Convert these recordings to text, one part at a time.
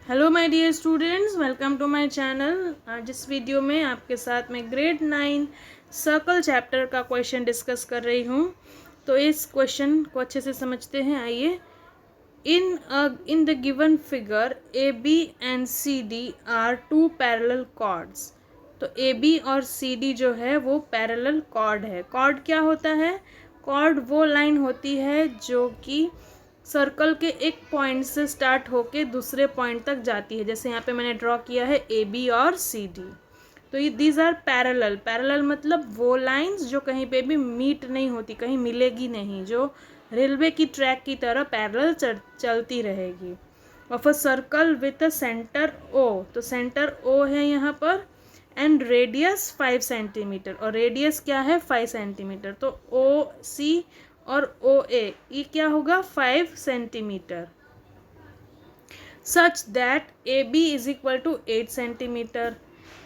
Hello my dear students, welcome to my channel. आज इस video में आपके साथ मैं ग्रेड 9 सर्कल चैप्टर का क्वेश्चन डिस्कस कर रही हूँ। तो इस क्वेश्चन को अच्छे से समझते हैं। आइए। In the given figure A B and C D are two parallel chords. तो ए बी और सी डी जो है वो पैरेलल कॉर्ड है। कॉर्ड क्या होता है? कॉर्ड वो लाइन होती है जो कि सर्कल के एक पॉइंट से स्टार्ट होके दूसरे पॉइंट तक जाती है। जैसे यहाँ पे मैंने ड्रॉ किया है ए बी और सी डी। तो ये दीज आर पैरेलल। पैरेलल मतलब वो लाइंस जो कहीं पे भी मीट नहीं होती, कहीं मिलेगी नहीं, जो रेलवे की ट्रैक की तरह पैरेलल चलती रहेगी। Of a circle with a centre O. तो सेंटर ओ है यहाँ पर एंड रेडियस 5 सेंटीमीटर। और रेडियस क्या है? 5 सेंटीमीटर। तो ओ सी और ओ ए ये क्या होगा? 5 centimetre. Such that A B is equal to 8 centimetre.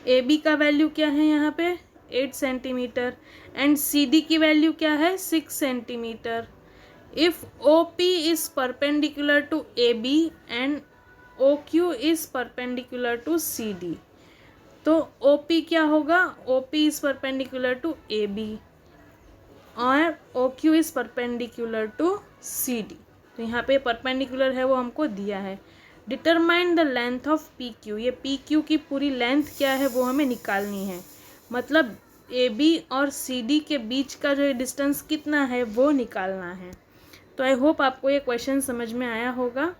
A B का वैल्यू क्या है यहाँ पे? 8 सेंटीमीटर। एंड सी डी की वैल्यू क्या है? 6 centimetre. If O P is perpendicular to A B and O Q is perpendicular to C D. तो O P क्या होगा? O P is perpendicular to A B और O Q is perpendicular to C D. तो यहाँ पे perpendicular है वो हमको दिया है। Determine the length of P Q. ये पी क्यू की पूरी लेंथ क्या है वो हमें निकालनी है। मतलब ए बी और सी डी के बीच का जो डिस्टेंस कितना है वो निकालना है। तो आई होप आपको ये क्वेश्चन समझ में आया होगा।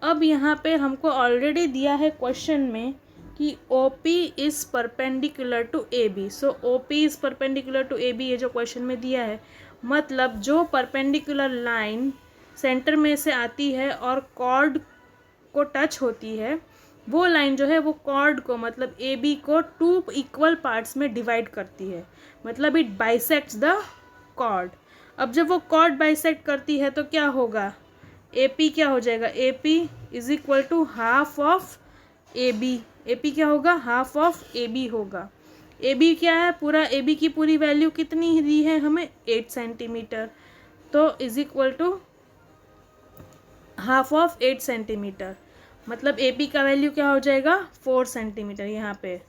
अब यहाँ पे हमको ऑलरेडी दिया है क्वेश्चन में कि O P is perpendicular to A B. So O P is perpendicular to A B, ये जो क्वेश्चन में दिया है, मतलब जो परपेंडिकुलर लाइन सेंटर में से आती है और कॉर्ड को टच होती है, वो लाइन जो है वो कॉर्ड को, मतलब ए बी को 2 इक्वल पार्ट्स में डिवाइड करती है। मतलब इट बाइसेक्ट्स द कॉर्ड। अब जब वो कॉर्ड बाइसेक्ट करती है तो क्या होगा? ए पी क्या हो जाएगा? A P is equal to half of A B. A P क्या होगा? हाफ ऑफ ए बी होगा। ए बी क्या है? पूरा ए बी की पूरी वैल्यू कितनी दी है हमें? 8 सेंटीमीटर। तो is equal to half of 8 centimetre. मतलब ए पी का वैल्यू क्या हो जाएगा? 4 सेंटीमीटर। यहाँ पे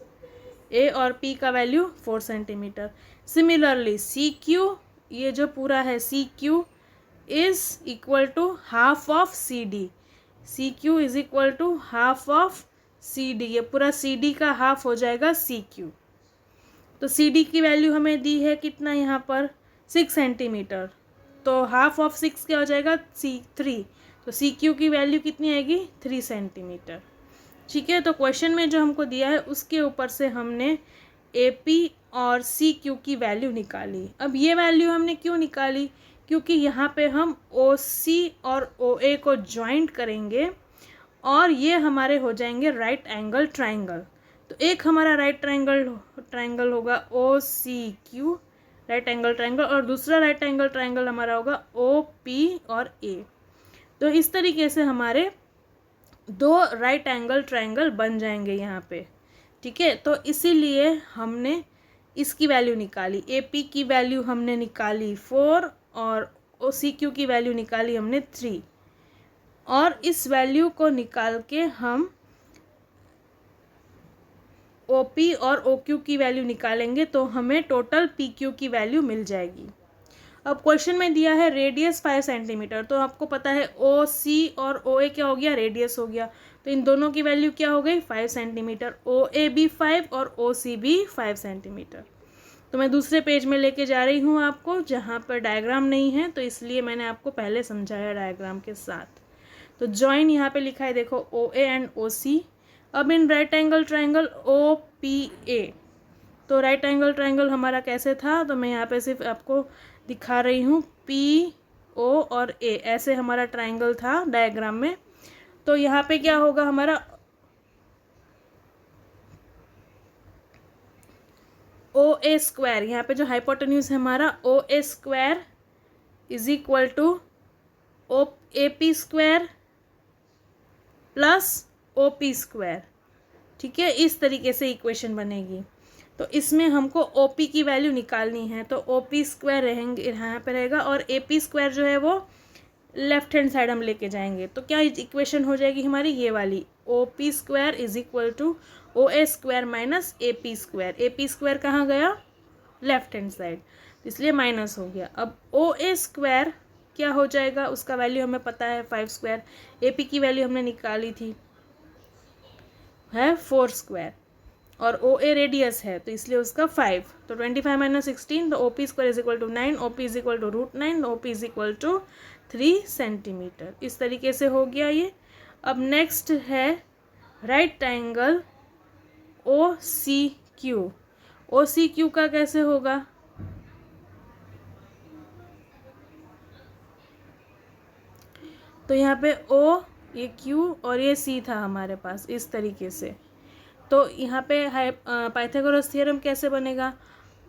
ए और पी का value 4 centimetre. Similarly C Q, ये जो पूरा है C Q is equal to half of C D. C Q is equal to half of C D. ये पूरा सी डी का हाफ हो जाएगा सी क्यू। तो सी डी की वैल्यू हमें दी है कितना यहाँ पर? 6 सेंटीमीटर। तो हाफ ऑफ 6 क्या हो जाएगा? 3। तो सी क्यू की वैल्यू कितनी आएगी? 3 सेंटीमीटर। ठीक है। तो क्वेश्चन में जो हमको दिया है उसके ऊपर से हमने ए पी और सी क्यू की वैल्यू निकाली। अब ये वैल्यू हमने क्यों निकाली? क्योंकि यहाँ पे हम ओ सी और ओ ए को ज्वाइंट करेंगे और ये हमारे हो जाएंगे राइट एंगल ट्राइंगल। तो एक हमारा राइट ट्राइंगल होगा O C Q, right angle triangle, और दूसरा राइट एंगल ट्राइंगल हमारा होगा ओ पी और ए। तो इस तरीके से हमारे 2 राइट एंगल ट्राइंगल बन जाएंगे यहाँ पे। ठीक है। तो इसीलिए हमने इसकी वैल्यू निकाली। ए पी की वैल्यू हमने निकाली 4 और ओ सी क्यू की वैल्यू निकाली हमने 3। और इस वैल्यू को निकाल के हम ओ पी और ओ क्यू की वैल्यू निकालेंगे तो हमें टोटल पी क्यू की वैल्यू मिल जाएगी। अब क्वेश्चन में दिया है रेडियस 5 सेंटीमीटर। तो आपको पता है ओ सी और ओ ए क्या हो गया? रेडियस हो गया। तो इन दोनों की वैल्यू क्या हो गई? 5 सेंटीमीटर। ओ ए भी 5 और ओ सी भी 5 सेंटीमीटर। तो मैं दूसरे पेज में लेके जा रही हूँ आपको, जहाँ पर डायग्राम नहीं है, तो इसलिए मैंने आपको पहले समझाया डायग्राम के साथ। तो जॉइन यहाँ पे लिखा है, देखो, ओ ए एंड ओ सी। अब in right angle triangle O P A. तो राइट एंगल ट्राइंगल हमारा कैसे था? तो मैं यहाँ पे सिर्फ आपको दिखा रही हूँ। पी ओ और ए, ऐसे हमारा ट्राइंगल था डायग्राम में। तो यहाँ पे क्या होगा हमारा? ओ ए स्क्वायर, यहाँ पे जो हाइपोटेन्यूज है हमारा O A square is equal to O A P square plus O P square. ठीक है। इस तरीके से इक्वेशन बनेगी। तो इसमें हमको ओ पी की वैल्यू निकालनी है। तो ओ पी स्क्वायर रहेंगे, यहाँ पे रहेगा, और ए पी स्क्वायर जो है वो लेफ्ट हैंड साइड हम लेके जाएंगे तो क्या इक्वेशन हो जाएगी हमारी ये वाली, O P square is equal to O A square minus A P square. A P square कहाँ गया, लेफ्ट हैंड साइड, इसलिए माइनस हो गया। अब ओ ए स्क्वायर क्या हो जाएगा, उसका वैल्यू हमें पता है 5 स्क्वायर, ए पी की वैल्यू हमने निकाली थी है 4 स्क्वायर, और ओ ए रेडियस है तो इसलिए उसका 5, तो 25 माइनस 16, तो O P square is equal to 9, O P is equal to √9, O P is equal to 3 centimetre. इस तरीके से हो गया ये। अब नेक्स्ट है right triangle O C Q. O C Q का कैसे होगा, तो यहाँ पे ओ, ये क्यू और ये सी था हमारे पास इस तरीके से। तो यहाँ पे पाइथागोरस थ्योरम कैसे बनेगा,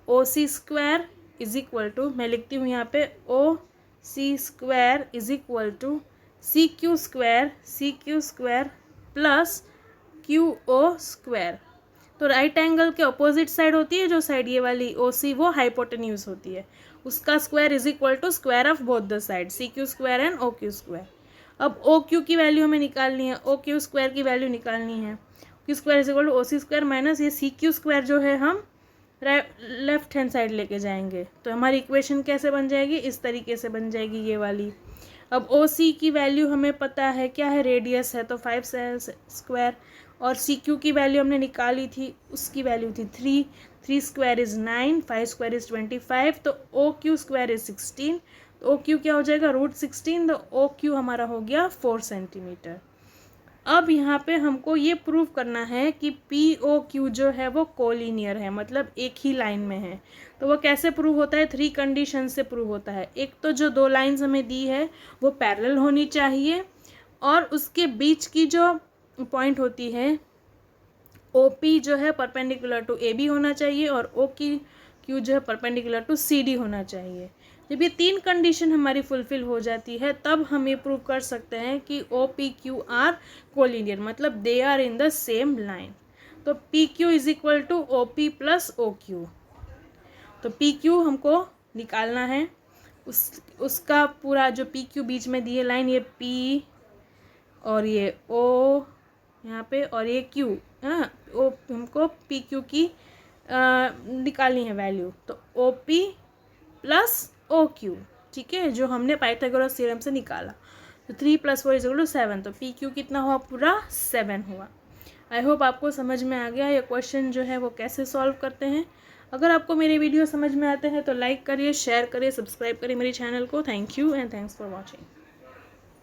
O C square is equal to, मैं लिखती हूँ यहाँ पे O C square is equal to C Q square plus Q O square. तो राइट एंगल के अपोजिट साइड होती है जो साइड ये वाली ओ सी, वो हाइपोटेन्यूज होती है, उसका square is equal to square of both the side, C Q square and O Q square. अब ओ क्यू की वैल्यू हमें निकालनी है, ओ क्यू स्क्वायर की वैल्यू निकालनी है, Q square is equal to O C square minus ये C Q square जो है हम लेफ्ट हैंड साइड लेके जाएंगे, तो हमारी इक्वेशन कैसे बन जाएगी, इस तरीके से बन जाएगी ये वाली। अब ओ सी की वैल्यू हमें पता है क्या है, रेडियस है तो 5 स्क्वायर, और सी क्यू की वैल्यू हमने निकाली थी, उसकी वैल्यू थी 3 स्क्वायर इज 9, 5 स्क्वायर इज 25, तो ओ क्यू स्क्वायर इज 16, तो ओ क्यू क्या हो जाएगा √16, तो ओ क्यू हमारा हो गया 4 सेंटीमीटर। अब यहाँ पे हमको ये प्रूव करना है कि पी ओ क्यू जो है वो कोलिनियर है, मतलब एक ही लाइन में है। तो वो कैसे प्रूव होता है, 3 कंडीशन से प्रूव होता है। एक तो जो 2 लाइंस हमें दी है वो पैरेलल होनी चाहिए, और उसके बीच की जो पॉइंट होती है ओ पी जो है परपेंडिकुलर टू ए बी होना चाहिए, और ओ की क्यू जो है परपेंडिकुलर टू सी डी होना चाहिए। जब ये 3 कंडीशन हमारी फुलफिल हो जाती है तब हम ये प्रूव कर सकते हैं कि O P Q R collinear, मतलब they are in the same line. तो P Q is equal to O P plus O Q, तो पी क्यू हमको निकालना है, उसका पूरा जो पी क्यू बीच में दी है लाइन, ये पी और ये ओ यहाँ पे और ये क्यू, हाँ ओ हमको पी क्यू की निकालनी है वैल्यू, तो O P plus O Q, ठीक है, जो हमने पाइथागोरस थ्योरम से निकाला। तो 3 + 4 = 7, तो पी क्यू कितना हुआ, पूरा 7 हुआ। आई होप आपको समझ में आ गया ये क्वेश्चन जो है वो कैसे सॉल्व करते हैं। अगर आपको मेरे वीडियो समझ में आते हैं तो लाइक करिए, शेयर करिए, सब्सक्राइब करिए मेरे चैनल को। Thank you and thanks for watching.